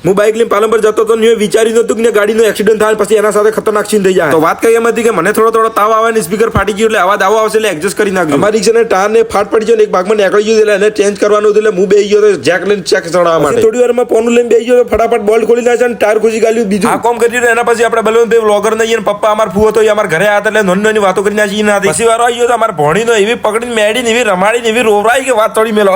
હું બાઇક લઈને પાલનપુર જતો હતો ને વિચાર્યું નતું કે ગાડીનો એક્સિડન્ટ થાય પછી એના સાથે ખતરનાક સીન થઈ જાય. તો વાત કરી એમ હતી કે મને થોડો તાવ આવે ને સ્પીકર ફાટી ગયું એટલે અવાજ આવો આવશે એટલે એડજસ્ટ કરી નાખ્યું. અમારી રિક્ષાને ટાયર ને ફાટ પડી ગયો ને એક ભાગમાં નીકળી ગયું એટલે એને ચેન્જ કરવાનું હતું એટલે હું બેસી ગયો તો જેક લઈને ચેક ચડાવવા માટે. થોડી વારમાં પોનું લઈને બેસી ગયો ફટાફટ બોલ્ટ ખોલી નાખ્યા અને ટાયર ખુશી ગાલ્યું. બીજું આ કામ કરી એના પછી આપણે બલવંતભાઈ વ્લોગર નહીં પપ્પા અમાર ફૂવો તો અમારા ઘરે આવ્યા એટલે નાની નાની વાતો કરી નાખી ના પછી વારો આવી ગયો તો અમારા ભણીનો એવી પકડીને મેડીને એવી રમાડીને એવી રોવરાઈ કે વાત થોડી મેલો.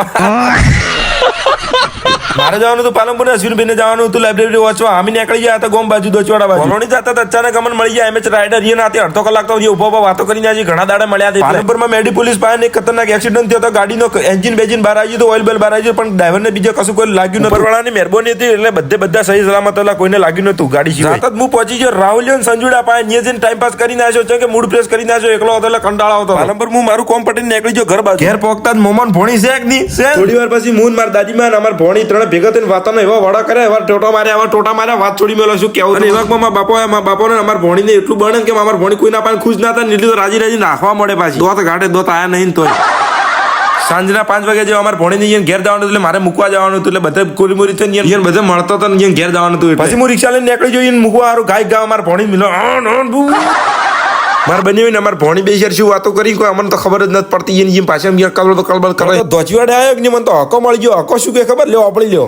મારે જવાનું હતું પાલનપુર ને અશ્વિનભાઈ ને જવાનું હતું લાઇબ્રેરી વાંચવા. આમી નીકળી ગયા હતા ગોમ બાજુ દોચવાડા બાજુ. કોલોની જતા અચાનક અમને મળી ગયા એમએચ રાઇડર એ નાતે અડધો કલાક તો ઉભો વાતો કરીને આજે ઘણા દાડા મળ્યા હતા. પાલનપુરમાં મેડી પોલીસ પાસે એક ખતરનાક એક્સિડન્ટ થયો હતો. ગાડીનો એન્જિન બેન્જિન બહાર આવી ગયું, ઓઇલ બેલ બહાર આવી ગયું, પણ ડ્રાઈવરને બીજે કશું કોઈ લાગ્યું નથી. પરવાળાની મહેરબાની હતી એટલે બધા સહી સલામત હતા, કોઈને લાગ્યું નતું ગાડી સિવાય. રાત જ હું પહોંચી ગયો રાહુલ સંજુડા પાસે. અહીંયા જઈને ટાઈમ પાસ કરી નાખ્યો છે કે મૂડ ફ્રેશ કરી નાખ્યો. એકલો હતો એટલે કંટાળો હતો. પાલનપુર હું મારું કોમ પટીને નીકળી ગયો ઘર બાજુ. ઘેર પહોંચતા જ મોમન ભોણી છે કે નહીં છે. થોડી વાર પછી હું મારા દાદીમાં અમાર ભોણી ત્રણ ભેગા થઈને વાતાનો એવા વડા કરે, એવા ટોટા માર્યા વાત છોડી મેલો શું કેવું. અને એવામાં મારા બાપોને અમારા ભોણીને એટલું બને કે અમારા ભોણી કોઈ ના પાસે ખુશ ના થાય એટલી તો રાજી નાખવા મળે પાછી. દોત ગાડે દોત આયા નહીં તોય. સાંજના 5 વાગે જેવા અમારા ભોણીને ઘેર જવાનું એટલે મારે મૂકવા જવાનું હતું એટલે બધા કોરીમોરી થઈને બધા મળતો હતો ને ઘેર જવાનું હતું. પછી હું રિક્ષા લઈને નીકળી જોઈને મૂકવા સારું ગાય ગા અમારા ભોણી મિલો મારે બની ને અમારે ભોણી બે શું વાતો કરી કોઈ અમને તો ખબર જ નથી પડતી. એની પાછળ કલબલ કરે ધોચીવાડે આવ્યો કે મને તો હકો મળી ગયો. હકો શું કે ખબર લ્યો આપડી લ્યો.